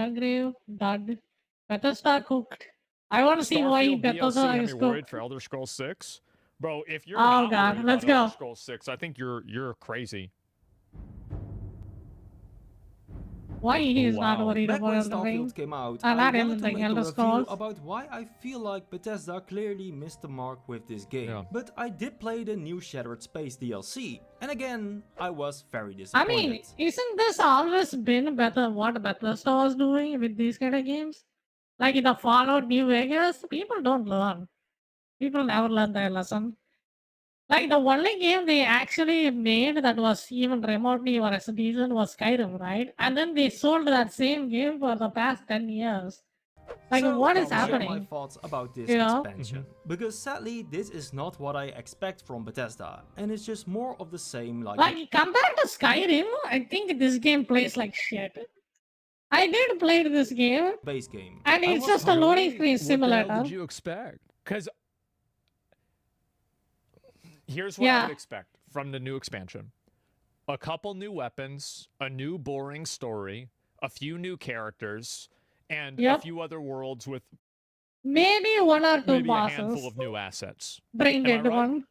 Agree. Done. Bethesda cooked. I want to see why Starfield Bethesda DLC. Have is me worried cooked. for Elder Scrolls 6, bro. If you're Oh not god, worried let's about Elder go. Scrolls 6, I think you're crazy. Why he is not Wow. worried Back when about Elden Starfield Ring? came out, And I not wanted to anything, make a Elder review Scrolls. about why I feel like Bethesda clearly missed the mark with this game. Yeah. But I did play the new Shattered Space DLC, and again, I was very I disappointed. mean, isn't this always been better what Bethesda was doing with these kind of games? Like in the Fallout New Vegas, people don't learn. People never learn their lesson. Like the only game they actually made that was even remotely or as decent was Skyrim, right? And then they sold that same game for the past 10 years. Like, So what let is me share my happening? thoughts about this You know? expansion. Because sadly, this is not what I expect from Bethesda, and it's just more of the same like Like, compared to Skyrim, I think this game plays like shit. I did play this game, the base game. and I it's was just a loading screen What the hell simulator. did you expect? Because here's what I Yeah. would expect from the new expansion: a couple new weapons, a new boring story, a few new characters, and a Yep. few other worlds with Maybe one or two maybe a handful bosses. of new assets. Bring Am I it right? one.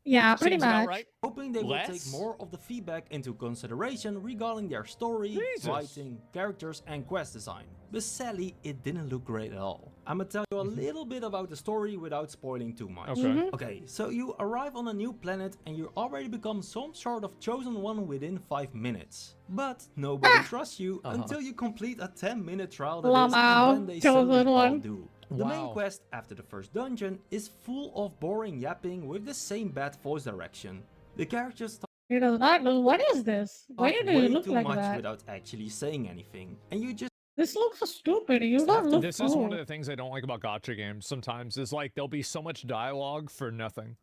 Yeah, pretty Seems about much. right. hoping they will take Less? more of the feedback into consideration regarding their story, Jesus. writing, characters and quest design. But sadly, it didn't look great at all. I'ma tell you a little bit about the story without spoiling too much. Okay. Okay, so you arrive on a new planet and you already become some sort of chosen one within 5 minutes. But nobody trusts you until you complete a 10-minute trial that is, Lamau, and then they chosen suddenly all one. do. The main Wow. quest after the first dungeon is full of boring yapping with the same bad voice direction. The characters talk It does not. What is this? Why do you way look too like much that? without actually saying anything, and you just This looks so stupid. You don't look This is one cool. of the things I don't like about gacha games sometimes, is like there'll be so much dialogue for nothing.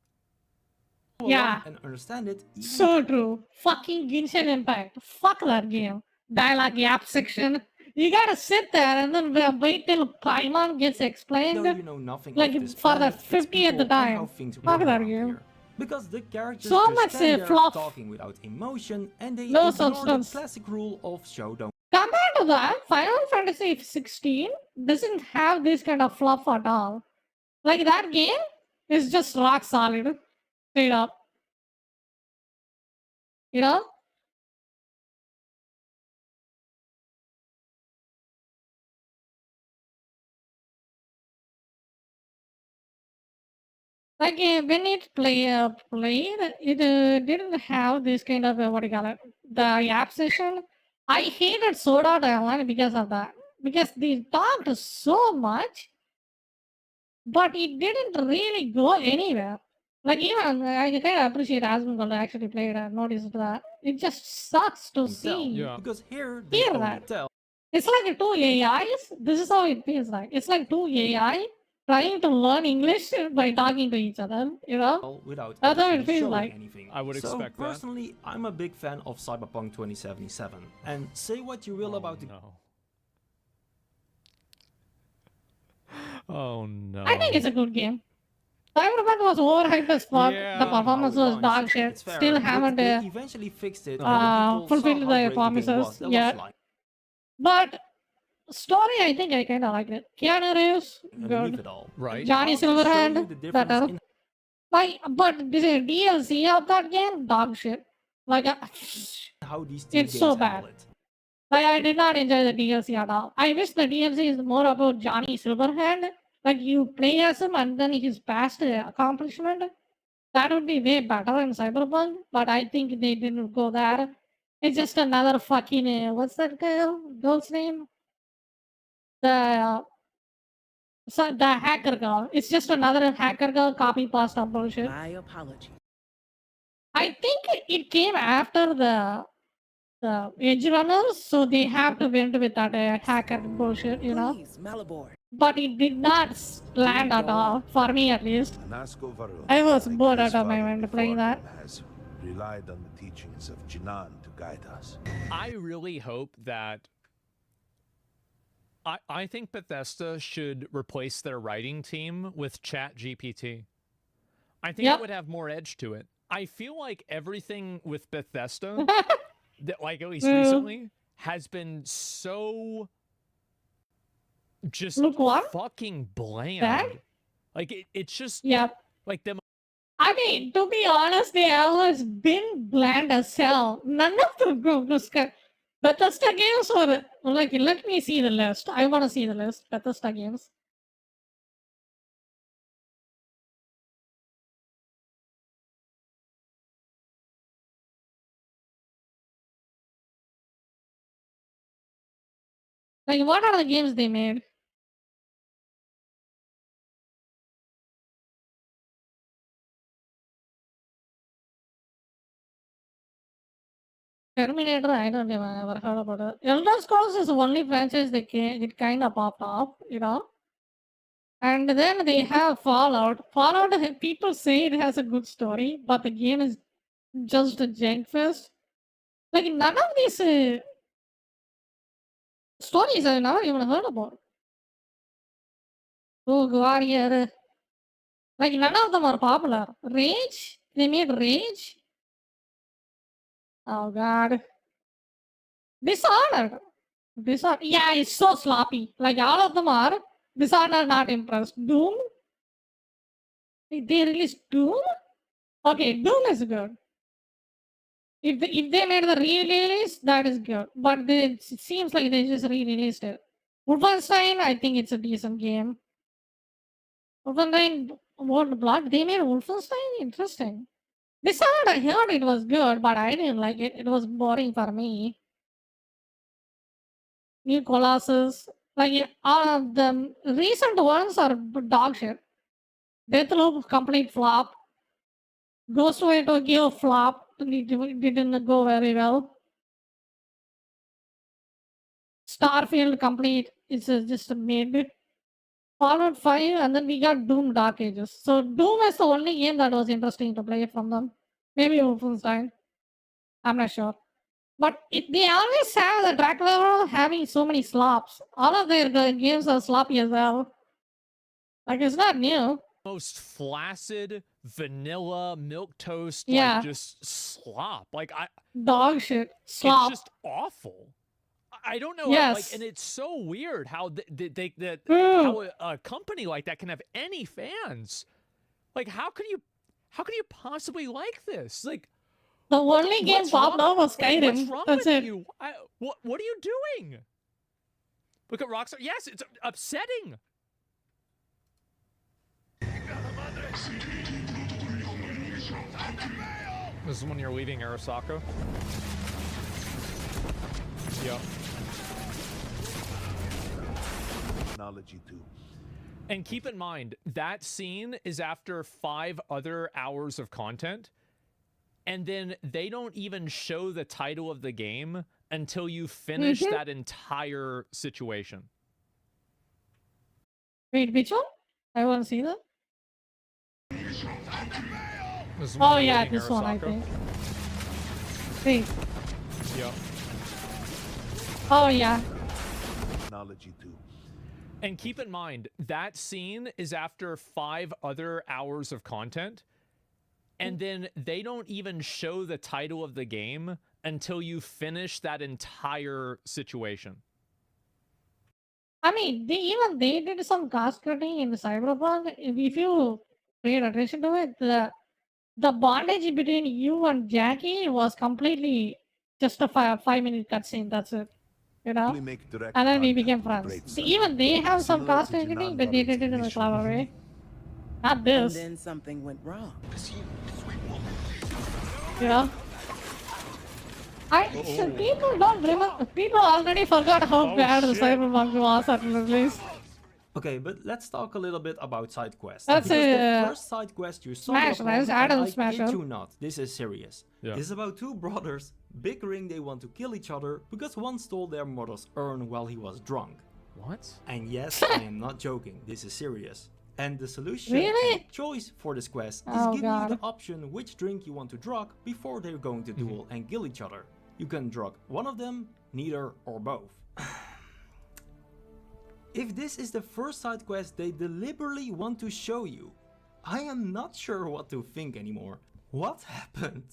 follow Yeah. along and understand it. Even So true. Fucking Genshin Impact. Fuck that game. Dialogue yap section. You gotta sit there and then wait till Paimon gets explained. though you know nothing Like of this for the planet, its 50th people, and time. how things Fuck work that around game. here. Because the characters So just much, stand there fluff. talking without emotion, and they No ignore substance. the classic rule of show don't Compared to that, Final Fantasy 16 doesn't have this kind of fluff at all. Like that game is just rock solid. Straight up. You know? Like when it played, it didn't have this kind of what do you call it, the app session. I hated Sword Art Online because of that. Because they talked so much, but it didn't really go anywhere. Like even I kind of appreciate Asmongold actually played and noticed that. It just sucks to tell. see. Yeah. Because here they Hear only that. tell It's like two AIs. This is how it feels like. It's like two AI trying to learn English by talking to each other. You know? without That's how it actually feels showing like. anything. I would so expect that. personally, I'm a big fan of Cyberpunk 2077. And say what you will about the No. Oh no. I think it's a good game. Cyberpunk was overhyped as fuck. Yeah. The performance how it was dog launched, shit. it's fair, Still but haven't they eventually fixed it, and the people fulfilled saw how their great the game promises was. That yet. was like But story, I think I kind of liked it. Keanu Reeves, and good. leave it all. Right. Johnny I'll just show you Silverhand, the difference better. in Like, but this is DLC of that game, dog shit. Like, how these two it's games so handle bad. it. Like, I did not enjoy the DLC at all. I wish the DLC is more about Johnny Silverhand. Like, you play as him and then his past accomplishment. That would be way better in Cyberpunk, but I think they didn't go there. It's just another fucking what's that girl's name? The the hacker girl. It's just another hacker girl copy pasta bullshit. My apologies. I think it came after the Edge Runners, so they have to went with that hacker bullshit, you know. Please, Malabor. But it did not land at all for me, at least. I was bored out of my mind playing that. Has relied on the teachings of Jinan to guide us. I really hope that I think Bethesda should replace their writing team with ChatGPT. I think Yep. it would have more edge to it. I feel like everything with Bethesda, that, like at least Mm. recently, has been so just Lukewarm? fucking bland. Bad? Like it's just Yep. like them. I mean, to be honest, they always been bland as hell. None of the Bethesda games were like, let me see the list. I want to see the list. Bethesda games. Like, what are the games they made? Terminator, I don't even ever heard about it. Elder Scrolls is the only franchise that it kind of popped off, you know? And then they have Fallout. Fallout, people say it has a good story, but the game is just a jank fest. Like, none of these stories I've never even heard about. Oh, Warrior. Like, none of them are popular. Rage? They made Rage? Oh, God. Dishonored. Dishonored. Yeah, it's so sloppy. Like, all of them are. Dishonored, not impressed. Doom? They released Doom? Okay, Doom is good. If they made the re-release, that is good. But it seems like they just re-released it. Wolfenstein, I think it's a decent game. Wolfenstein World Blood, they made Wolfenstein? Interesting. Dishonored, I heard it was good, but I didn't like it. It was boring for me. New Colossus. Like, all of the recent ones are dog shit. Deathloop, complete flop. Ghostway Tokyo flop. Didn't go very well. Starfield complete. It's just a mid. Fallout 5, and then we got Doom Dark Ages. So Doom is the only game that was interesting to play from them. Maybe Wolfenstein. I'm not sure. But they always have the track level having so many slops. All of their games are sloppy as well. Like, it's not new. Most flaccid vanilla milk toast, Yeah. like just slop. Like Dog shit. Slop. it's just awful. I don't know. Yes. Like, and it's so weird how Ooh. how a company like that can have any fans. Like, how can you possibly like this? Like, The only game what's popped wrong- up was Skyrim. What's wrong That's with it. you? What are you doing? Look at Rockstar. Yes, it's upsetting. This is when you're leaving Arasaka. Yep. Technology too. And keep in mind, that scene is after 5 other hours of content. And then they don't even show the title of the game until you finish that entire situation. Wait, which one? I want to see that. This is when Oh you're yeah, leaving this one I Arasaka. think. Wait. Yep. Oh yeah. Technology too. And keep in mind, that scene is after 5 other hours of content. And then they don't even show the title of the game until you finish that entire situation. I mean, they did some cost cutting in Cyberpunk. If you paid attention to it, the bondage between you and Jackie was completely just a 5-minute cutscene. That's it. You know? Only make direct And then we contact became with friends. great See, son. even they have some Similar cost to cutting, Jinan but they did it in a Garin's clever mission. way. Not And this. then something went wrong. You know? People don't remember. People already forgot how bad the shit. Cyberpunk was at release. Okay, but let's talk a little bit about side quests. That's because a the first side quest you Smash, stumble man. upon, It's and Adam I Smasher. kid you not, this is serious. Yeah. This is about 2 brothers bickering they want to kill each other because one stole their mother's urn while he was drunk. What? And yes, I am not joking, this is serious. And the solution Really? and choice for this quest is Oh, giving you God. the option which drink you want to drug before they're going to duel and kill each other. You can drug one of them, neither, or both. If this is the first side quest they deliberately want to show you, I am not sure what to think anymore. What happened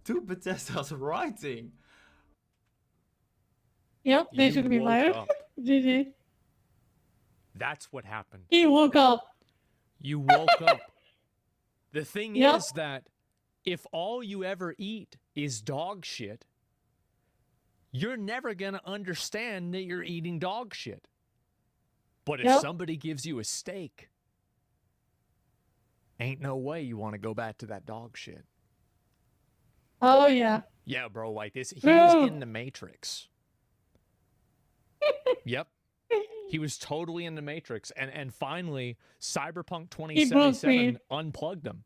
to Bethesda's writing? Yep, they You should be woke fired. up. GG. That's what happened. He woke up. You woke up. The thing Yep. is that if all you ever eat is dog shit, you're never going to understand that you're eating dog shit. But if Yep. somebody gives you a steak, ain't no way you want to go back to that dog shit. Oh, yeah. Yeah, bro, like this. He Bro. was in the Matrix. Yep. He was totally in the Matrix. And finally, Cyberpunk 2077 unplugged him.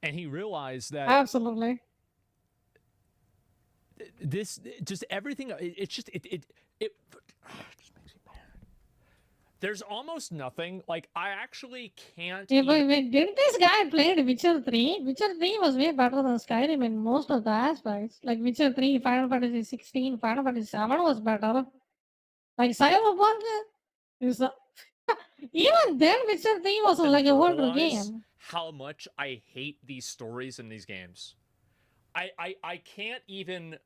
And he realized that Absolutely. this, just everything, it just makes me mad. There's almost nothing, like, I actually can't Yeah, but even, wait, didn't this guy play Witcher 3? Witcher 3 was way better than Skyrim in most of the aspects. Like Witcher 3, Final Fantasy 16, Final Fantasy 7 was better. Like Cyberpunk is even then Witcher 3 was like a older verbalize game. how much I hate these stories in these games. I can't even.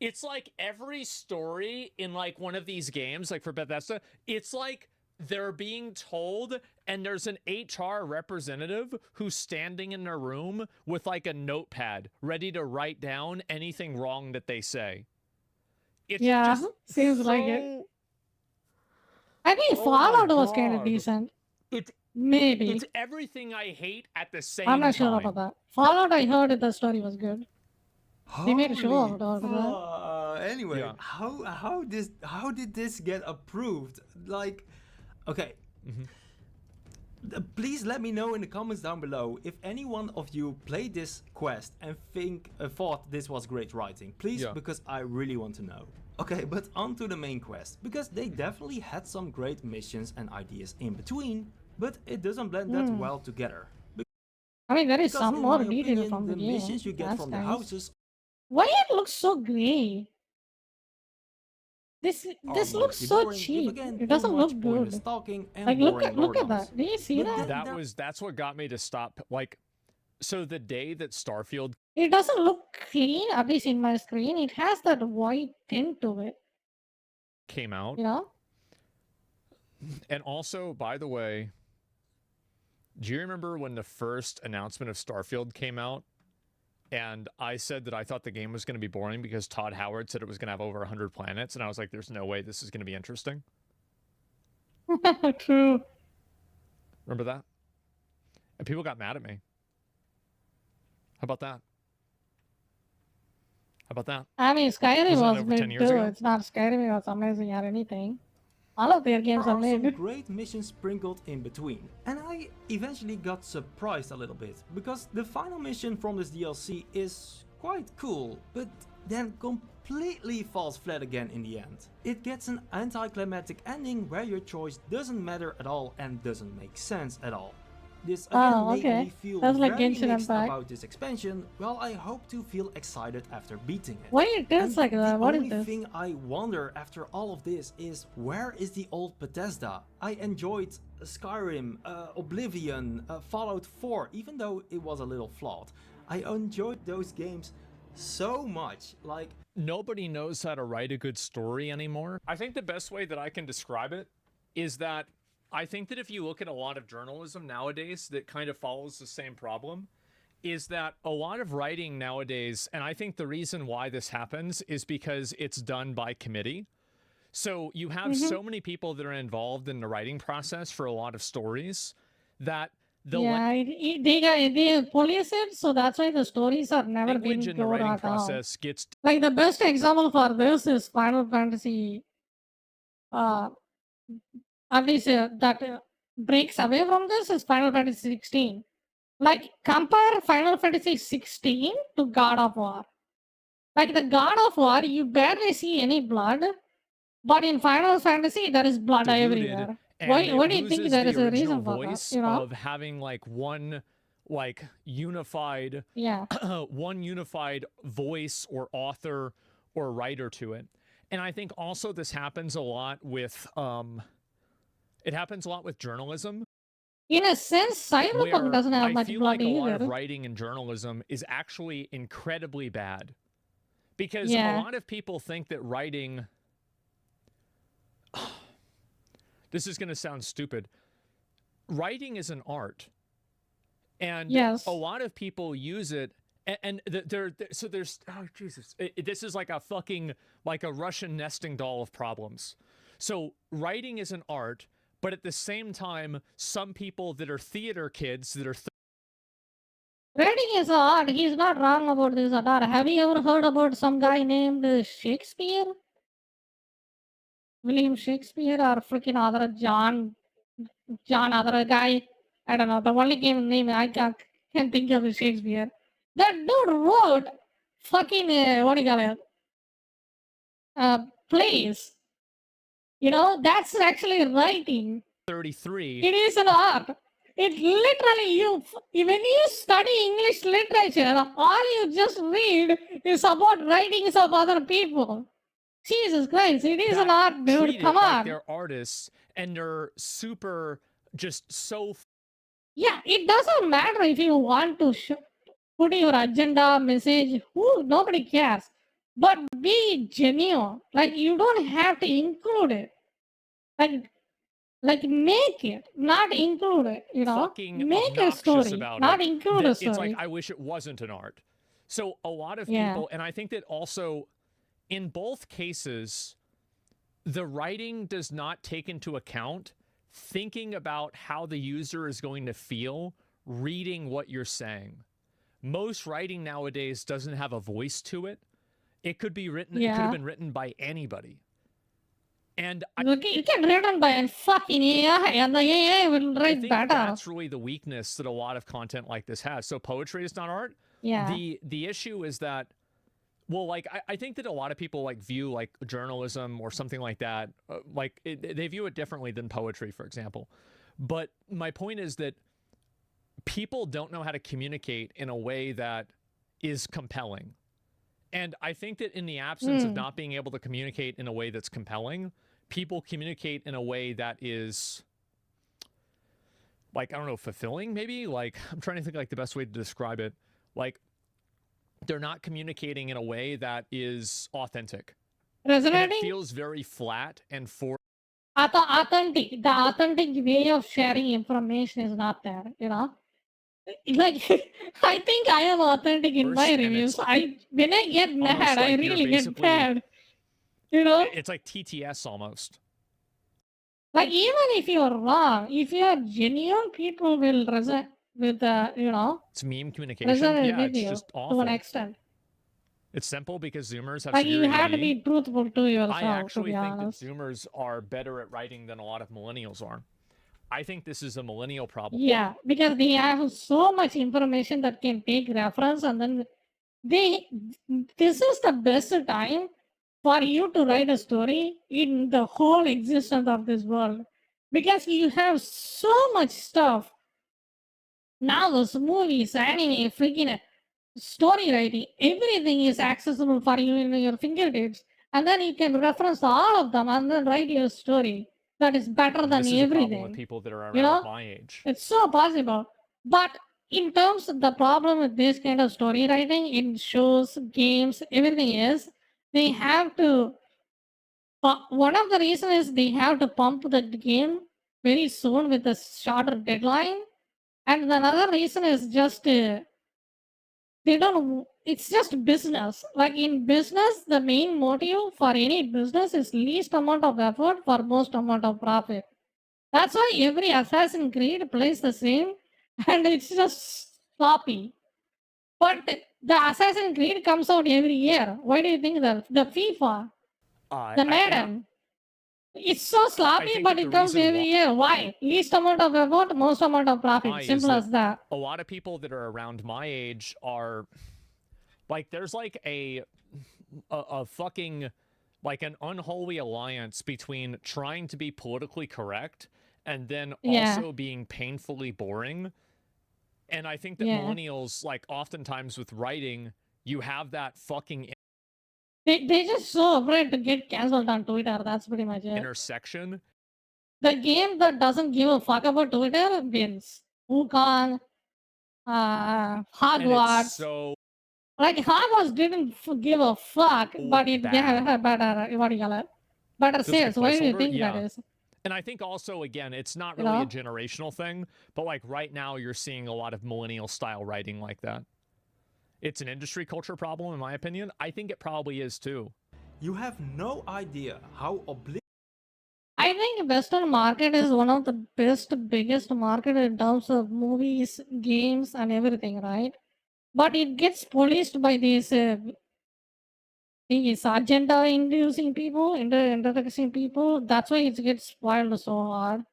It's like every story in like one of these games, like for Bethesda, it's like they're being told and there's an HR representative who's standing in their room with like a notepad ready to write down anything wrong that they say. It's Yeah, just seems like it. I think Fallout was kind of decent. Maybe. It's everything I hate at the same I'm not time. sure about that. Fallout, I heard that the story was good. They made a show out of that. Anyway, Yeah. how did this get approved? Like, okay. Please let me know in the comments down below if any one of you played this quest and thought this was great writing. Please, because I really want to know. Okay, but on to the main quest, because they definitely had some great missions and ideas in between, but it doesn't blend that well together. I mean, there is Because some in more my detail opinion, from the game. missions you get That's from the nice. houses Why it looks so grey? This are looks mostly so boring, if cheap. again, It too doesn't much look pointless good. talking and Like boring look at lore that. dumps. Do you see But that? then That's what got me to stop. Like, so the day that Starfield It doesn't look clean, at least in my screen. It has that white tint to it. came out, You know? and also, by the way, do you remember when the first announcement of Starfield came out? And I said that I thought the game was going to be boring because Todd Howard said it was going to have over 100 planets. And I was like, there's no way this is going to be interesting. True. Remember that? And people got mad at me. How about that? How about that? I mean, Skyrim Was that was over 10 made years too. ago? It's not Skyrim was amazing or anything. All of their games there are are some made. great missions sprinkled in between. And I eventually got surprised a little bit, because the final mission from this DLC is quite cool, but then completely falls flat again in the end. It gets an anticlimactic ending where your choice doesn't matter at all and doesn't make sense at all. This again made me feel That's like very Genshin mixed Impact. about this expansion, while I hope to feel excited after beating it. Why it is like that? What is The only this? thing I wonder after all of this is, where is the old Bethesda? I enjoyed Skyrim, Oblivion, Fallout 4, even though it was a little flawed. I enjoyed those games so much. Like, Nobody knows how to write a good story anymore. I think the best way that I can describe it is that I think that if you look at a lot of journalism nowadays that kind of follows the same problem, is that a lot of writing nowadays, and I think the reason why this happens is because it's done by committee. So you have so many people that are involved in the writing process for a lot of stories that the they police it, so that's why the stories are never language been in the told writing at all. process gets Like the best example for this is Final Fantasy, at least that breaks away from this is Final Fantasy 16. Like compare Final Fantasy 16 to God of War. Like the God of War, you barely see any blood, but in Final Fantasy there is blood diluted, everywhere. and Why it do you think loses there the is a original reason for that? voice You know? of having like one like unified one unified voice or author or writer to it. And I think also this happens a lot with it happens a lot with journalism. In a sense, Cyberpunk where doesn't have I much feel blood like a lot of either. writing in journalism is actually incredibly bad Because a lot of people think that writing. This is going to sound stupid. Writing is an art. And a lot of people use it. And there's, oh, Jesus. This is like a Russian nesting doll of problems. So writing is an art, but at the same time, some people that are theater kids that are. Writing is art. He's not wrong about this at all. Have you ever heard about some guy named Shakespeare? William Shakespeare or freaking other John other guy? I don't know. The only name I can't think of is Shakespeare. That dude wrote fucking, what do you call it? Plays. You know, that's actually writing. 33. It is an art. It literally, when you study English literature, all you just read is about writings of other people. Jesus Christ, it is an art, dude. Come on. Like they're artists and they're super, just so. Yeah, it doesn't matter if you want to put your agenda, message, nobody cares. But be genuine. Like, you don't have to include it. Like make it, not include it, you know? Make a story, not include a story. It's like, I wish it wasn't an art. So a lot of people, and I think that also, in both cases, the writing does not take into account thinking about how the user is going to feel reading what you're saying. Most writing nowadays doesn't have a voice to it. It could be written, it could have been written by anybody. And you can written by a fucking AI, and the AI will write better. That's really the weakness that a lot of content like this has. So poetry is not art. Yeah. The issue is that, well, like I think that a lot of people like view like journalism or something like that, they view it differently than poetry, for example. But my point is that people don't know how to communicate in a way that is compelling. And I think that in the absence of not being able to communicate in a way that's compelling, people communicate in a way that is, like, I don't know, fulfilling, maybe? Like, I'm trying to think, like, the best way to describe it. Like, they're not communicating in a way that is authentic. Resonating? It feels very flat and authentic. The authentic way of sharing information is not there, you know? Like, I think I am authentic in my reviews. When I get mad, I really get mad. You know? It's like TTS almost. Like, even if you're wrong, if you're genuine, people will resonate with the, you know? It's meme communication. Yeah, it's just awful. To an extent. It's simple because Zoomers have like, you have to be truthful to yourself, I actually to be think honest. that Zoomers are better at writing than a lot of millennials are. I think this is a millennial problem. Yeah, because they have so much information that can take reference, and then this is the best time for you to write a story in the whole existence of this world, because you have so much stuff. Novels, movies, anime, freaking story writing, everything is accessible for you in your fingertips, and then you can reference all of them and then write your story that is better than this is everything. A problem with people that are around my age. It's so possible. But in terms of the problem with this kind of story writing in shows, games, everything is they have to. One of the reasons is they have to pump the game very soon with a shorter deadline, and another reason is just they don't. It's just business. Like in business, the main motive for any business is least amount of effort for most amount of profit. That's why every Assassin's Creed plays the same, and it's just sloppy. But the Assassin's Creed comes out every year. Why do you think that? The FIFA, the Madden, it's so sloppy, but it comes every year. Why? Least amount of effort, most amount of profit. Simple as that. A lot of people that are around my age are like, there's like a fucking, like an unholy alliance between trying to be politically correct and then also being painfully boring. And I think that millennials, like, oftentimes with writing, you have that fucking they just so afraid to get cancelled on Twitter. That's pretty much it. Intersection. The game that doesn't give a fuck about Twitter wins. Wukong, Hogwarts. Like Hogwarts didn't give a fuck, but it bad. got better. What do you call it? Better Just like a sales. Why do you placeholder? think that Yeah. is? And I think also, again, it's not You really a know? generational thing, but like right now you're seeing a lot of millennial style writing like that. It's an industry culture problem, in my opinion. I think it probably is too. You have no idea how oblivious I think Western market is one of the biggest market in terms of movies, games, and everything, right? But it gets policed by these agenda-inducing people, introducing people. That's why it gets spoiled so hard.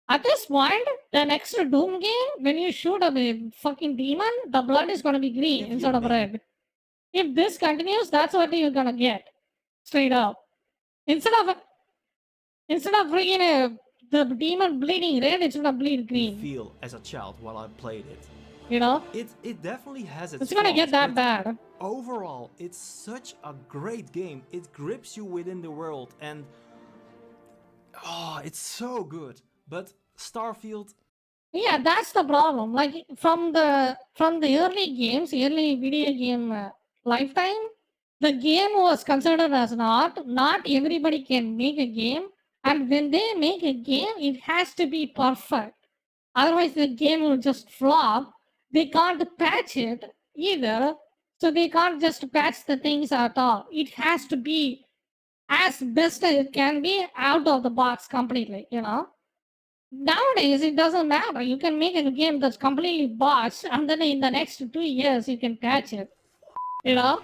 At this point, the next Doom game, when you shoot a fucking demon, the blood is gonna be green you instead of make red. If this continues, that's what you're gonna get. Straight up. Instead of freaking the demon bleeding red, it's gonna bleed me green. feel as a child while I played it. You know? It definitely has its It's gonna get flaws, that but bad. overall, it's such a great game. It grips you within the world and it's so good. But Starfield, Yeah, that's the problem. Like from the early games, early video game lifetime, the game was considered as an art. Not everybody can make a game, and when they make a game, it has to be perfect. Otherwise, the game will just flop. They can't patch it either, so they can't just patch the things at all. It has to be as best as it can be out of the box completely. You know. Nowadays, it doesn't matter. You can make a game that's completely botched, and then in the next 2 years, you can patch it. You know?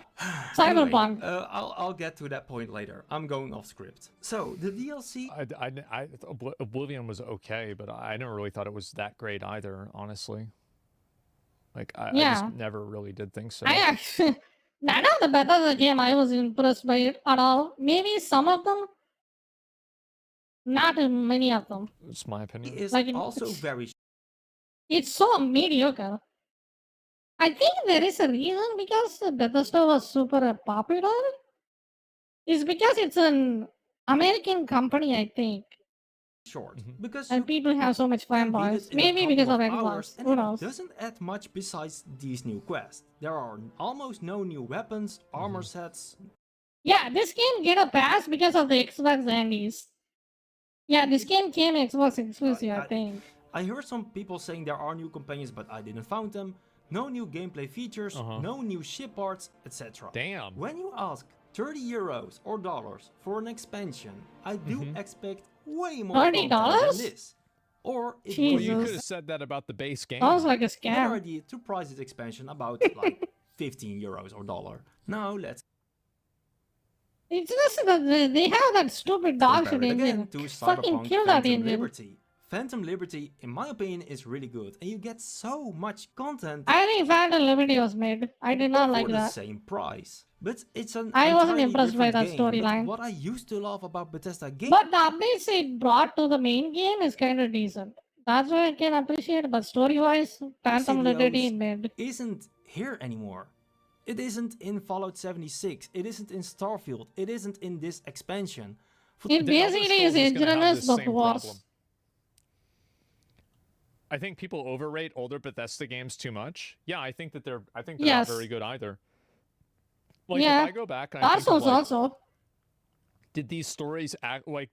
anyway, Cyberpunk. I'll get to that point later. I'm going off script. So the DLC, Oblivion was okay, but I never really thought it was that great either, honestly. Like, I Yeah. just never really did think so. I actually. None of the Bethesda game I was impressed by it at all. Maybe some of them, not many of them. It's my opinion. is Like, also very it's so mediocre. I think there is a reason because Bethesda was super popular. It's because it's an American company, I think. short because And you people have so much can beat fanboys. it in Maybe a because of couple of Xbox. hours, and Who it knows? doesn't add much besides these new quests. There are almost no new weapons, armor sets. Yeah, this game get a pass because of the Xbox Andes. Yeah, this game came Xbox exclusive, I think. I heard some people saying there are new companions, but I didn't found them. No new gameplay features, no new ship parts, etc. Damn. When you ask 30 euros or dollars for an expansion, I do expect way more $30? content than this. Or it Well, Jesus. you would could have said that about the base game. Sounds like a be a better scam. idea to price this expansion about like 15 euros or dollar. Now let's It's just that they have that stupid dog compare shit it again engine. to Fucking Cyberpunk kill that Phantom engine. Liberty. Phantom Liberty, in my opinion, is really good, and you get so much content I think Phantom Liberty was made. I did not for like the that. same price. But it's an I wasn't entirely impressed by different that game. But storyline. what I used to love about Bethesda games But the updates it brought to the main game is kind of decent. That's why I can appreciate. But story-wise, Phantom Liberty CDOs made. isn't here anymore. It isn't in Fallout 76. It isn't in Starfield. It isn't in this expansion. It The Elder basically is Scrolls is gonna have ignorance this but same worse. problem. I think people overrate older Bethesda games too much. Yeah, I think that they're Yes. not very good either. Like Yeah. if I go back and I Dark think of, Souls like, also. did these stories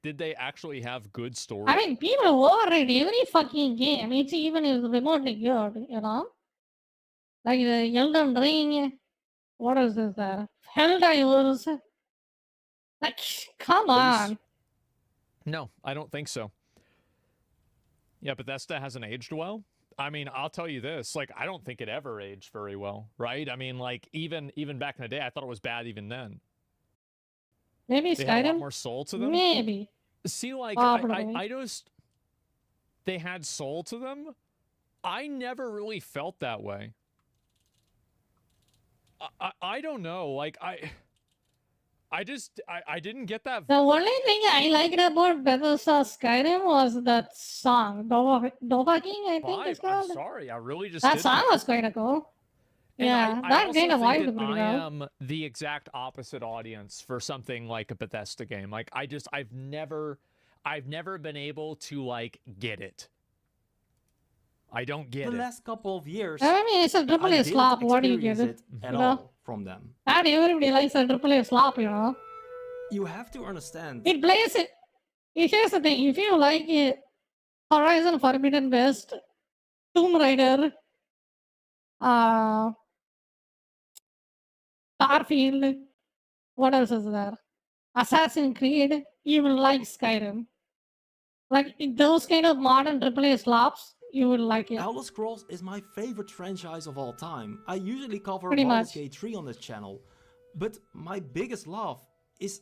did they actually have good stories? I mean, people overrate every fucking game. It's even if remotely good, you know? Like the Elden Ring. What is this there? Helldivers. Like, come on. No, I don't think so. Yeah, Bethesda hasn't aged well. I mean, I'll tell you this, like, I don't think it ever aged very well, right? I mean, like, even back in the day, I thought it was bad even then. Maybe They had a lot Skyrim? more soul to them. Maybe. See, like, Probably. I noticed they had soul to them. I never really felt that way. I don't know, like, I didn't get that. The only thing I liked about Bethesda Skyrim was that song, Dovahking, I think it's I'm called. sorry, I really just That didn't. song was kind of cool. And Yeah, I that also kind of think vibed that pretty I well. am the exact opposite audience for something like a Bethesda game. Like I've never been able to like get it. I don't get the it. last couple of years, I mean, it's a triple I A didn't slop. What do you experience get? it at You know? all from them. And everybody likes a triple A slop, you know? You have to understand. It plays it. Here's the thing. If you like it, Horizon Forbidden West, Tomb Raider, uh, Starfield, what else is there? Assassin's Creed, you will like Skyrim. Like those kind of modern AAA slops, you will like it. Elder Scrolls is my favorite franchise of all time. I usually cover Pretty Baldur's much. Gate 3 on this channel, but my biggest love is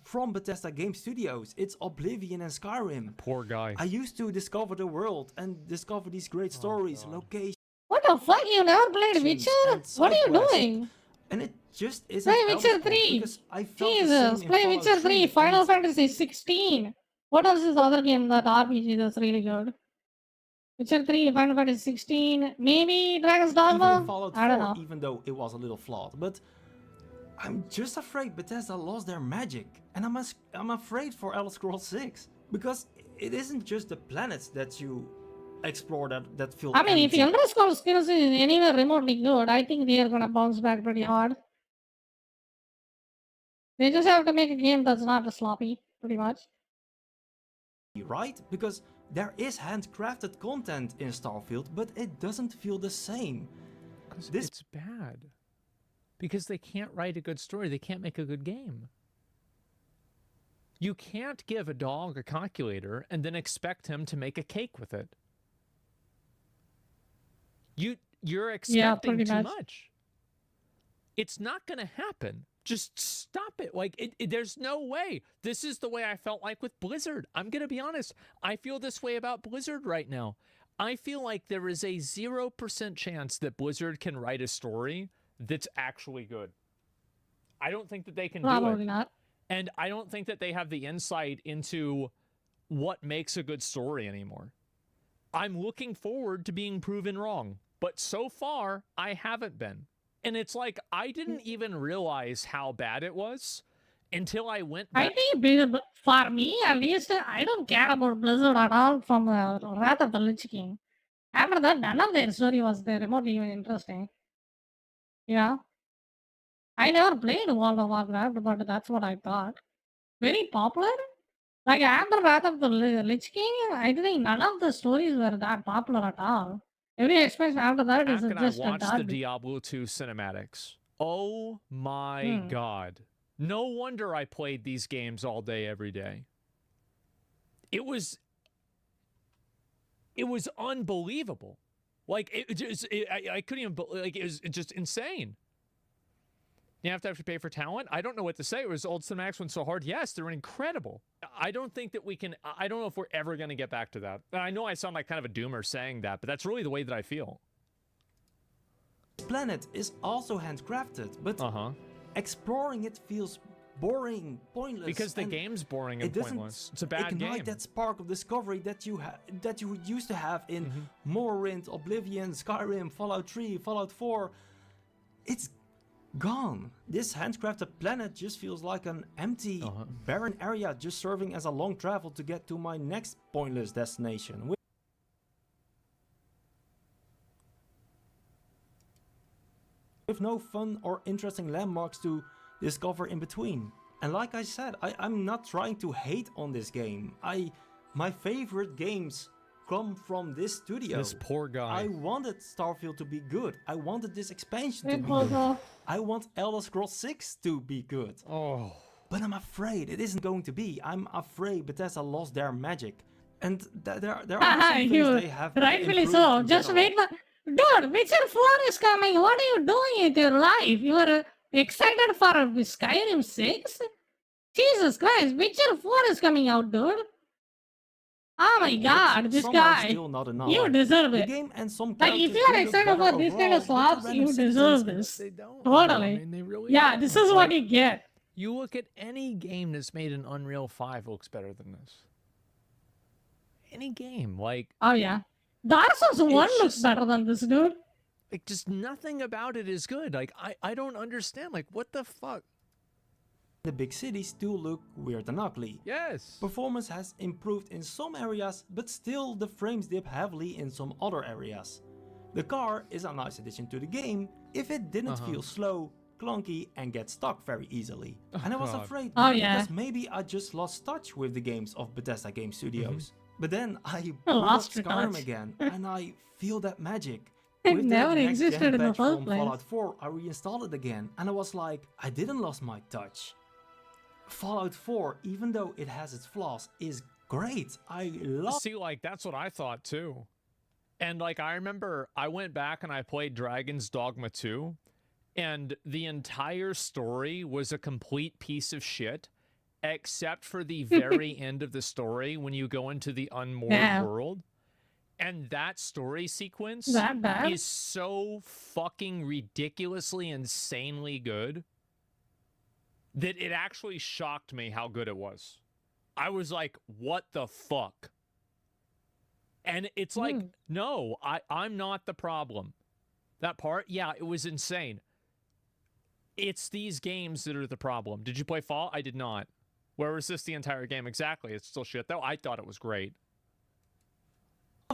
from Bethesda Game Studios. It's Oblivion and Skyrim. Poor guy. I used to discover the world and discover these great stories, locations, What the fuck? You never played Witcher? and What are you side quests. doing? And it just isn't Play Elder Witcher Scrolls 3. because I felt the Jesus, same in play Fallout Witcher 3, 3, Final and Fantasy 16. What else is the other game that RPG that's really good? Witcher 3, Final Fantasy 16, maybe Dragon's even Dogma? Fallout I don't 4, know. even though it was a little flawed. But I'm just afraid Bethesda lost their magic, and I'm afraid for Elder Scrolls 6 because it isn't just the planets that you explore that feel I mean, if empty. Elder Scrolls skills is anywhere remotely good, I think they are gonna bounce back pretty hard. They just have to make a game that's not sloppy, pretty much. Right? Because there is handcrafted content in Starfield, but it doesn't feel the same. This It's bad. Because they can't write a good story. They can't make a good game. You can't give a dog a calculator and then expect him to make a cake with it. You're expecting pretty too much. much. It's not going to happen. Just stop it. Like, there's no way. This is the way I felt like with Blizzard. I'm going to be honest. I feel this way about Blizzard right now. I feel like there is a 0% chance that Blizzard can write a story that's actually good. I don't think that they can do Probably it. not. And I don't think that they have the insight into what makes a good story anymore. I'm looking forward to being proven wrong. But so far, I haven't been. And it's like, I didn't even realize how bad it was until I went I back. think for me, at least, I don't care about Blizzard at all from Wrath of the Lich King. After that, none of their story was remotely even interesting. Yeah. I never played World of Warcraft, but that's what I thought. Very popular? Like after Wrath of the Lich King, I think none of the stories were that popular at all. Every expansion after that is Back and I just a watched the garbage. Diablo 2 cinematics. Oh my God. No wonder I played these games all day, every day. It was unbelievable. Like, I couldn't even, like, it was just insane. You have to actually pay for talent? I don't know what to say. It was old cinematics went so hard. Yes, they're incredible. I don't think that we can, I don't know if we're ever going to get back to that. And I know I sound like kind of a doomer saying that, but that's really the way that I feel. planet is also handcrafted, but exploring it feels boring, pointless. Because the and game's boring and it doesn't pointless. It's a bad ignite game. that spark of discovery that you used to have in Morrowind, Oblivion, Skyrim, Fallout 3, Fallout 4. It's gone. This handcrafted planet just feels like an empty, barren area just serving as a long travel to get to my next pointless destination. With no fun or interesting landmarks to discover in between. And like I said, I'm not trying to hate on this game. My favorite games come from this studio. This poor guy. I wanted Starfield to be good. I wanted this expansion to It be was good. I want Elder Scrolls 6 to be good. Oh. But I'm afraid it isn't going to be. I'm afraid Bethesda lost their magic. And there are some things they have rightfully improved so. in Just general. wait. Dude, Witcher 4 is coming. What are you doing with your life? You are excited for Skyrim 6? Jesus Christ, Witcher 4 is coming out, dude. Oh my god, this Some are guy. still not enough. You deserve The it. game and some Like, if characters you are do look excited better for this kind of overall, but the slaps, random you deserve citizens- this. They don't. Totally. I mean, they really Yeah, don't. this is what you get. You look at any game that's made in Unreal 5 looks better than this. Any game, like Oh yeah. Dark Souls 1 looks just- better than this, dude. just nothing about it is good. Like I don't understand. Like what the fuck? The big cities still look weird and ugly. Yes. Performance has improved in some areas, but still the frames dip heavily in some other areas. The car is a nice addition to the game if it didn't feel slow, clunky and get stuck very easily. And I was God. afraid yeah. because maybe I just lost touch with the games of Bethesda Game Studios. But then I boot up Lost Skyrim touch. again and I feel that magic. It With the never next gen existed in the patch first from place. Fallout 4, I reinstalled it again and I was like, I didn't lose my touch. Fallout 4, even though it has its flaws, is great. I love See, like, that's what I thought too. And like, I remember I went back and I played Dragon's Dogma 2, and the entire story was a complete piece of shit, except for the very end of the story when you go into the unmoored world. And that story sequence That bad? is so fucking ridiculously, insanely good that it actually shocked me how good it was. I was like, what the fuck? And it's like, no, I'm not the problem. That part, yeah, it was insane. It's these games that are the problem. Did you play Fall? I did not. Where was this the entire game? Exactly. It's still shit, though. I thought it was great.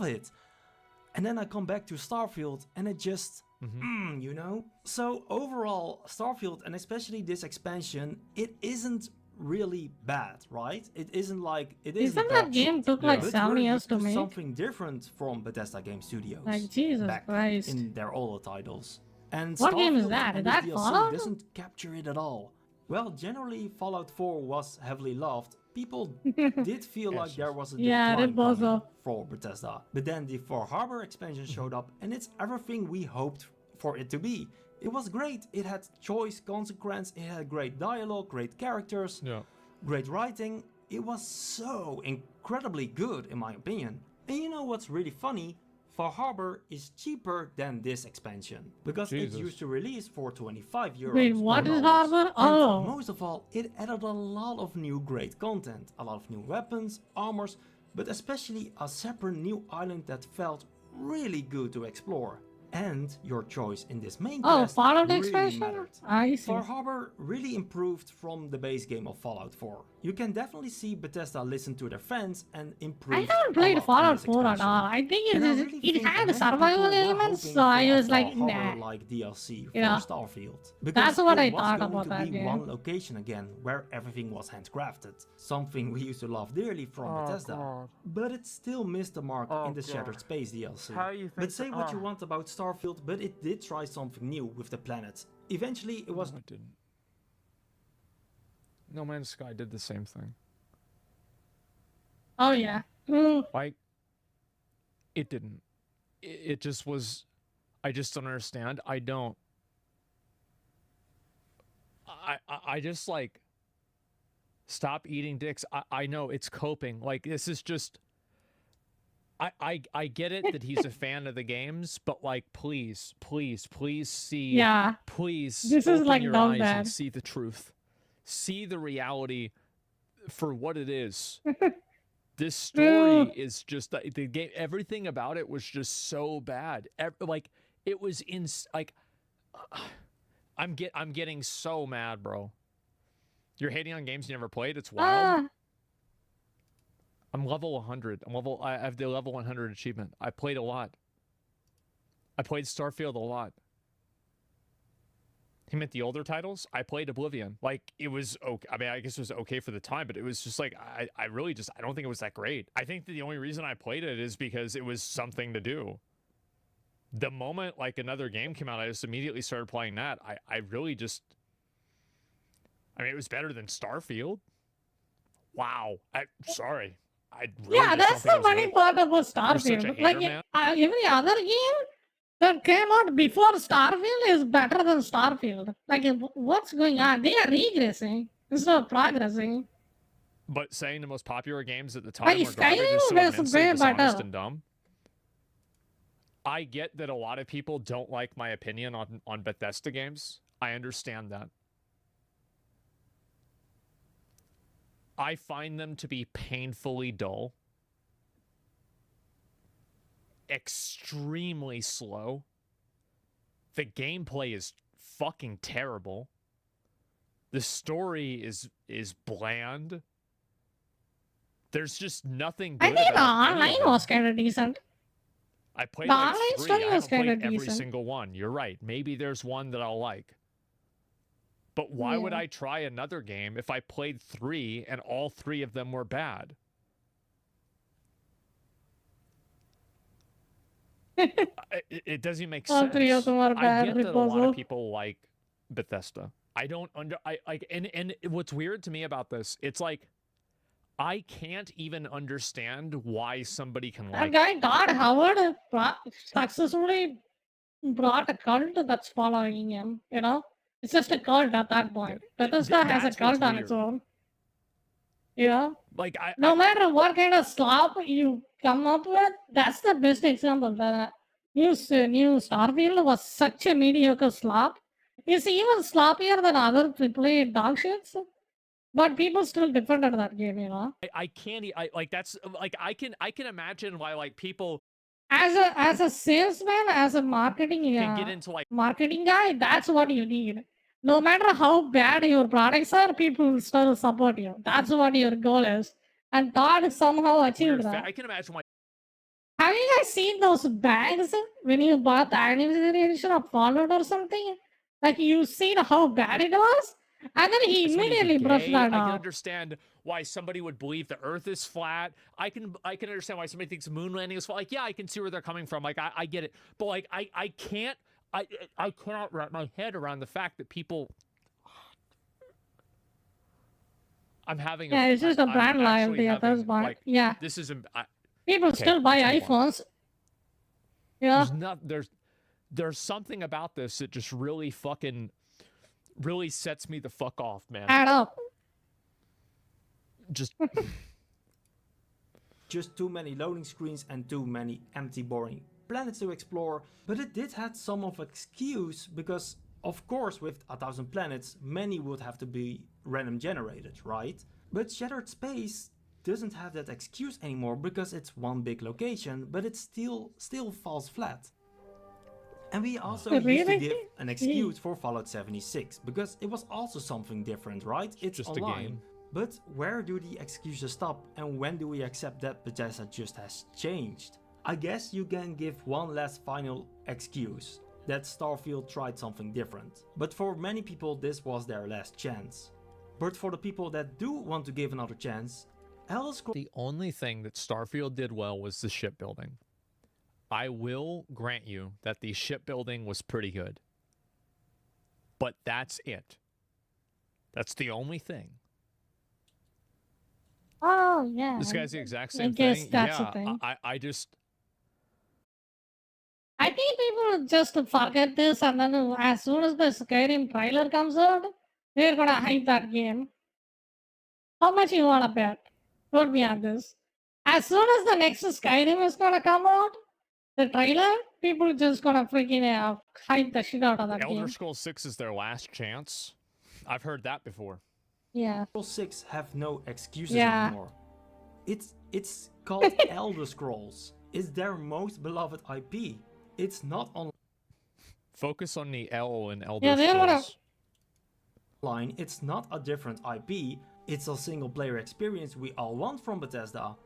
it. And then I come back to Starfield and it just, you know? So overall, Starfield and especially this expansion, it isn't really bad, right? It isn't like, it isn't Isn't that dog game shit. took like But 7 we're years used to make? something different from Bethesda Game Studios. Like, Jesus back Christ. in their older titles. And What game is Starfield that? and Is this that DLC Fallout? doesn't capture it at all. Well, generally Fallout 4 was heavily loved. People did feel like there was a Yeah, decline it was coming for Bethesda. But then the For Harbor expansion showed up and it's everything we hoped for it to be. It was great. It had choice, consequence, it had great dialogue, great characters, great writing. It was so incredibly good in my opinion. And you know what's really funny? For Harbor is cheaper than this expansion because it used to release for 25 euros. Wait, what is $1. Harbor? Oh. And most of all, it added a lot of new great content, a lot of new weapons, armors, but especially a separate new island that felt really good to explore. And your choice in this main quest Fallout really expansion? mattered. I see. For Harbor really improved from the base game of Fallout 4. You can definitely see Bethesda listen to their fans and improve. I haven't played in Fallout this 4 at expansion. all. I think And I it really it think had many survival people were elements, hoping so I for a was like, Far nah. Harbor-like DLC for Yeah. Starfield. That's what it I was thought going about to that be game. one location again, where everything was handcrafted. Something we used to love dearly from Bethesda. God. But it still missed the mark in the Shattered God. Space DLC. How you But think say that- what you want about Starfield, but it did try something new with the planet. Eventually it was No, it didn't. No Man's Sky did the same thing. Oh, yeah. Like, it didn't. It just was. I just don't understand. I don't. I just like. Stop eating dicks. I know it's coping. Like, this is just. I get it that he's a fan of the games, but like, please see. Yeah. Please. This is open like your dumb eyes bad. and see the truth. See the reality for what it is. This story is just the game. Everything about it was just so bad. Like, it was like, I'm getting so mad, bro. You're hating on games you never played. It's wild. I'm level 100. I have the level 100 achievement. I played a lot. I played Starfield a lot. He meant the older titles. I played Oblivion. Like, it was okay. I mean, I guess it was okay for the time, but it was just like, I really just, I don't think it was that great. I think that the only reason I played it is because it was something to do. The moment like another game came out, I just immediately started playing that. I really just, I mean, it was better than Starfield. Wow. Sorry. I really Yeah, just that's don't the think it was funny good. part about You're such a Starfield. hater, Like, man. every other game that came out before Starfield is better than Starfield. Like, what's going on? They are regressing instead of progressing. But saying the most popular games at the time Like, were garbage Skyrim is so was immensely way dishonest better. and dumb. I get that a lot of people don't like my opinion on Bethesda games. I understand that. I find them to be painfully dull, extremely slow. The gameplay is fucking terrible. The story is bland. There's just nothing I good think the about any of online them. was kind of decent. I played The like online 3. story I was haven't played kinda every decent. single one. You're right. Maybe there's one that I'll like. But why would Yeah. I try another game if I played 3 and all 3 of them were bad? It doesn't make All sense. 3 of them are I bad, get that a lot of Riposo. people like Bethesda. I don't and what's weird to me about this, it's like I can't even understand why somebody can That like guy Todd Howard successfully brought a cult that's following him, you know? It's just a cult at that point. Bethesda has a that's what's cult on its weird. own. Yeah? Like No matter what kind of slop you come up with, that's the best example. The new Starfield was such a mediocre slop. It's even sloppier than other AAA dog shits, but people still defended that game, you know? I can't like that's like I can imagine why like people As a salesman, as a marketing can get into like marketing guy, that's what you need. No matter how bad your products are, people will still support you. That's what your goal is. And Todd somehow achieved weird that. I can imagine why Have you guys seen those bags when you bought the anniversary edition of Fallout or something? Like you seen how bad it was? And then he somebody be immediately brushed gay. that I can off. understand why somebody would believe the earth is flat. I can understand why somebody thinks the moon landing is flat. Like, yeah, I can see where they're coming from. Like I get it. But like I can't I cannot wrap my head around the fact that people I'm having Yeah, it's just a I'm brand actually loyalty at this having, point. like, Yeah. this is People okay, still buy let's move on. iPhones. Yeah. There's something about this that just really sets me the fuck off, man. Add up. Just Just too many loading screens and too many empty boring planets to explore, but it did have some of excuse because of course with 1,000 planets many would have to be random generated, right? But Shattered Space doesn't have that excuse anymore because it's one big location, but it still falls flat. And we also used to Really? give an excuse for Fallout 76 because it was also something different, right? It's just a online. game. But where do the excuses stop and when do we accept that Bethesda just has changed? I guess you can give one last final excuse, that Starfield tried something different. But for many people this was their last chance. But for the people that do want to give another chance, Elder Scrolls the only thing that Starfield did well was the shipbuilding. I will grant you that the shipbuilding was pretty good. But that's it. That's the only thing. Oh, yeah. This guy's the exact I same guess thing. that's the Yeah, thing. I just I think people just forget this and then as soon as the Skyrim trailer comes out, they're gonna hype that game. How much you wanna bet? Quote me on this. As soon as the next Skyrim is gonna come out, the trailer, people just gonna freaking hype the shit out of that Elder game. Scrolls 6 is their last chance. I've heard that before. Yeah. 6 have no excuses Yeah. anymore. It's called Elder Scrolls. It's their most beloved IP. It's not Focus on the L in Elder Yeah, they're gonna- Scrolls. online, it's not a different IP. It's a single player experience we all want from Bethesda.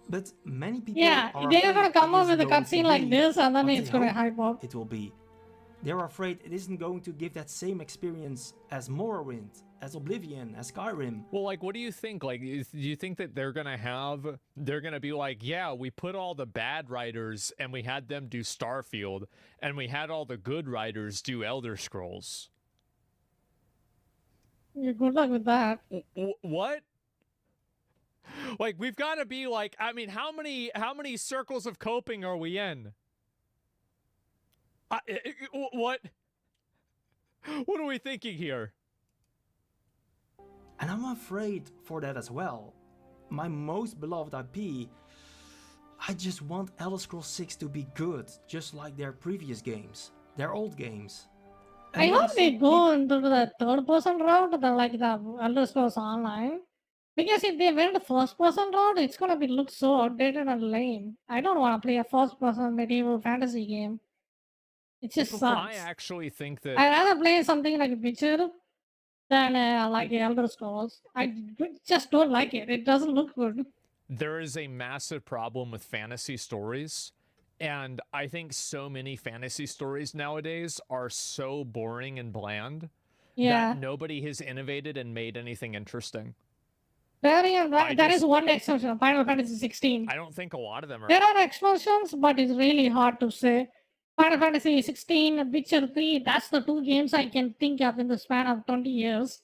But many people Yeah, are they're afraid gonna come it up isn't with a going to cutscene like be this and then what it's they gonna hope hype up. it will be. They're afraid it isn't going to give that same experience as Morrowind, as Oblivion, as Skyrim. Well, like, what do you think? Like, do you think that they're gonna be like, yeah, we put all the bad writers and we had them do Starfield, and we had all the good writers do Elder Scrolls? Yeah, good luck with that. What? Like, we've got to be like, I mean, how many circles of coping are we in? What? What are we thinking here? And I'm afraid for that as well. My most beloved IP, I just want Elder Scrolls 6 to be good, just like their previous games, their old games. And I when hope they go into the third person route, like the Elder Scrolls Online. Because if they went the first person route, it's gonna be look so outdated and lame. I don't wanna play a first person medieval fantasy game. It just I sucks. actually think that I'd rather play something like Witcher than like Elder Scrolls. Just don't like it. It doesn't look good. There is a massive problem with fantasy stories. And I think so many fantasy stories nowadays are so boring and bland Yeah. that nobody has innovated and made anything interesting. There is just- one exception, Final Fantasy 16. I don't think a lot of them are There are exceptions, but it's really hard to say. Final Fantasy 16, Witcher 3, that's the two games I can think of in the span of 20 years.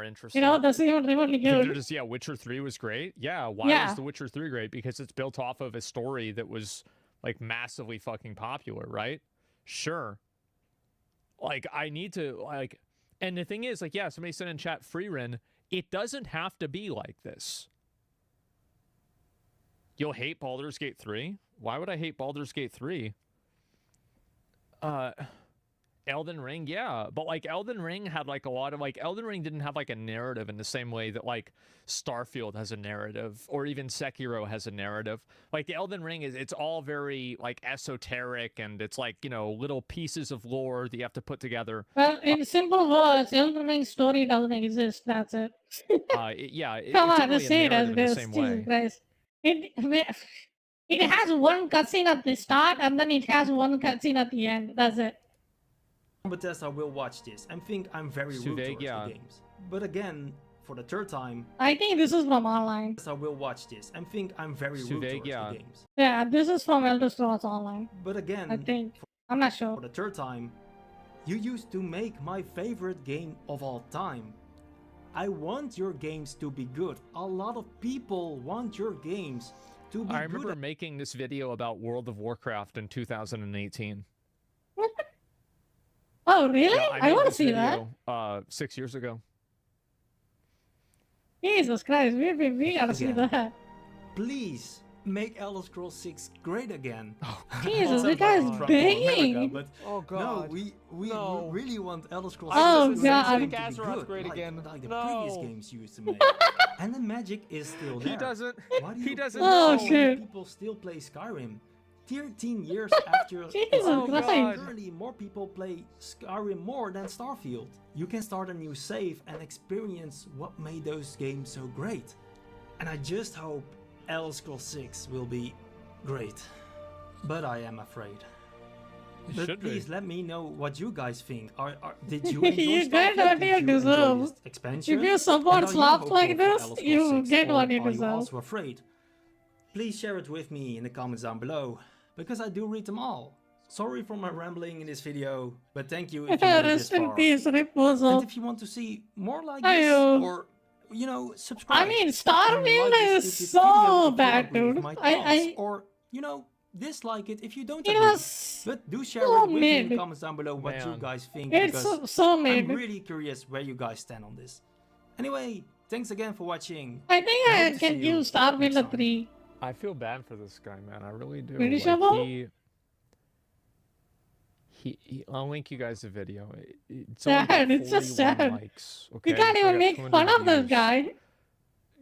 interesting. You know, that's even really You think they're good. just, yeah, Witcher 3 was great. Yeah, why Yeah. was The Witcher 3 great? Because it's built off of a story that was like massively fucking popular, right? Sure. Like I need to like, and the thing is, like, yeah, somebody said in chat, Freerin, it doesn't have to be like this. You'll hate Baldur's Gate 3? Why would I hate Baldur's Gate 3? Elden Ring, yeah, but like Elden Ring had like a lot of like Elden Ring didn't have like a narrative in the same way that like Starfield has a narrative or even Sekiro has a narrative. Like the Elden Ring it's all very like esoteric and it's like, you know, little pieces of lore that you have to put together. Well, in simple words, Elden Ring story doesn't exist. That's it. Yeah, Come it's on, not just really a say it as narrative it in the is. same Jesus way. Christ. It has one cutscene at the start and then it has one cutscene at the end. That's it. Bethesda will watch this and think I'm very rude Suveg, towards yeah. the games. But again, for the third time, I think this is from online. Bethesda will watch this and think I'm very rude Suveg, towards yeah. the games. Yeah, this is from Elder Scrolls Online. But again, I think. I'm not sure. for the third time, you used to make my favorite game of all time. I want your games to be good. A lot of people want your games to be I remember good. making this video about World of Warcraft in 2018. Oh, really? Yeah, I made want to this see that. video, 6 years ago. Jesus Christ, we gotta see Again. that. Please make Elder Scrolls 6 great again. Jesus, Also this guy's Trump for begging. America, but Oh god. no, we No. really want Elder Scrolls Oh, 6 God. to be Azeroth good, great like, again. like the No. previous games used to make. And the magic is still there. He doesn't. Why do He you doesn't think Oh, so many shit. people still play Skyrim? 13 years after Jesus Oh, Christ. God. currently more people play Skyrim more than Starfield. You can start a new save and experience what made those games so great. And I just hope Elder Scrolls 6 will be great. But I am afraid. It But should be. please let me know what you guys think. Did you enjoy You get Starfield? what Did you you enjoy deserve. this expansion? If you And support are you slops hopeful like for this, Elder Scrolls you 6, get or what you are you deserve. also afraid? Please share it with me in the comments down below, because I do read them all. Sorry for my rambling in this video, but thank you if you made it this Rest in far. peace, And Riposo. if you want to see more like Ayo. this, or, you know, subscribe. I mean, and Starfield like is this so video if you bad, agree with dude. my I- thoughts, or, you know, dislike it if you don't It agree. was But do share so it with me in the mid. comments down below what you Man. guys think, It's because so I'm mid. really curious where you guys stand on this. Anyway, thanks again for watching. I think I I hope to can see you use Starfield next a time. 3. I feel bad for this guy, man. I really do. Pretty Like, sure? I'll link you guys a video. It's Sad, only got it's just 41 sad. likes. We Okay, can't We even got make 200 fun of this views. guy.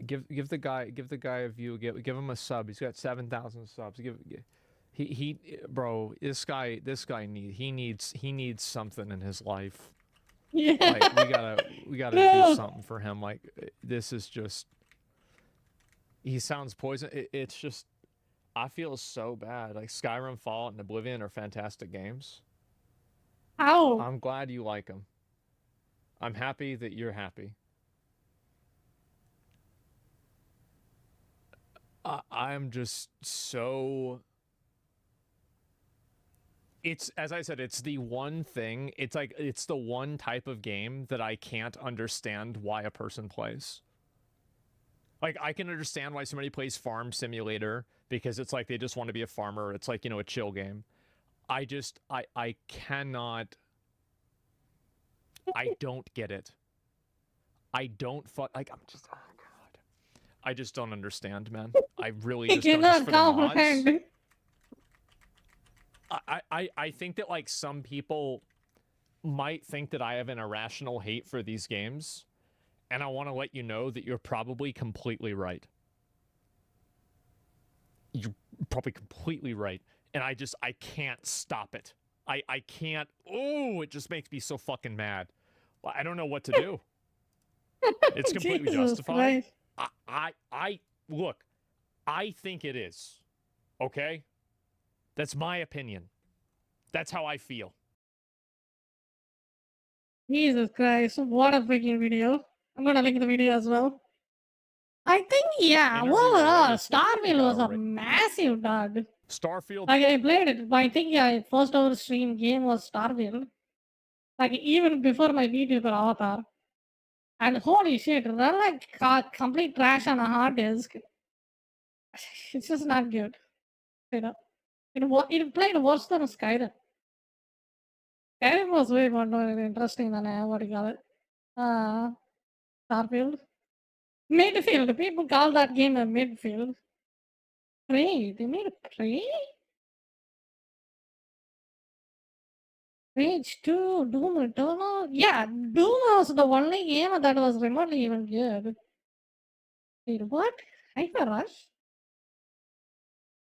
Give the guy a view. Give him a sub. He's got 7,000 subs. Bro, this guy needs something in his life. Yeah. Like we gotta No. do something for him. Like this is just. He sounds poison. It's just. I feel so bad. Like Skyrim, Fallout, and Oblivion are fantastic games. Ow. I'm glad you like them. I'm happy that you're happy. I'm just so. It's, as I said, it's the one thing. It's like it's the one type of game that I can't understand why a person plays. Like I can understand why somebody plays Farm Simulator because it's like they just want to be a farmer. It's like, you know, a chill game. I cannot. I don't get it. I don't like I'm just, oh god. I just don't understand, man. I really He just don't. cannot Just for the mods, comprehend. I think that like some people might think that I have an irrational hate for these games, and I want to let you know that you're probably completely right. You're probably completely right. And I can't stop it. I can't. Oh, it just makes me so fucking mad. I don't know what to do. It's completely Jesus justified. Christ. I look, I think it is. Okay? That's my opinion. That's how I feel. Jesus Christ. What a freaking video. I'm gonna link the video as well. I think, yeah, Interview overall, race. Let's see what we Starfield got was a already. massive dud. Starfield. Like, I played it, but I think, yeah, first ever stream game was Starfield. Like, even before my VTuber avatar. And holy shit, run like complete trash on a hard disk. It's just not good. You know, it played worse than Skyrim. Skyrim was way more interesting than what do you call it? Starfield. Midfield. People call that game a midfield. Prey. They made Prey? Rage 2, Doom Eternal? Yeah, Doom was the only game that was remotely even good. Wait, what? Hyper Rush?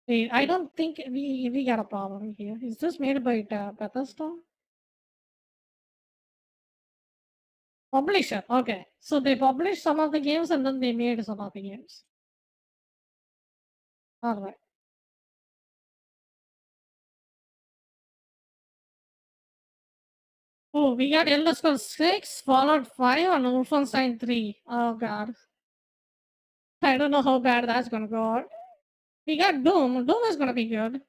Wait, I don't think we got a problem here. Is this made by Bethesda? Publisher. Okay. So they published some of the games and then they made some of the games. Alright. Oh, we got Elder Scrolls 6, Fallout 5, and Wolfenstein 3. Oh god. I don't know how bad that's gonna go out. We got Doom. Doom is gonna be good.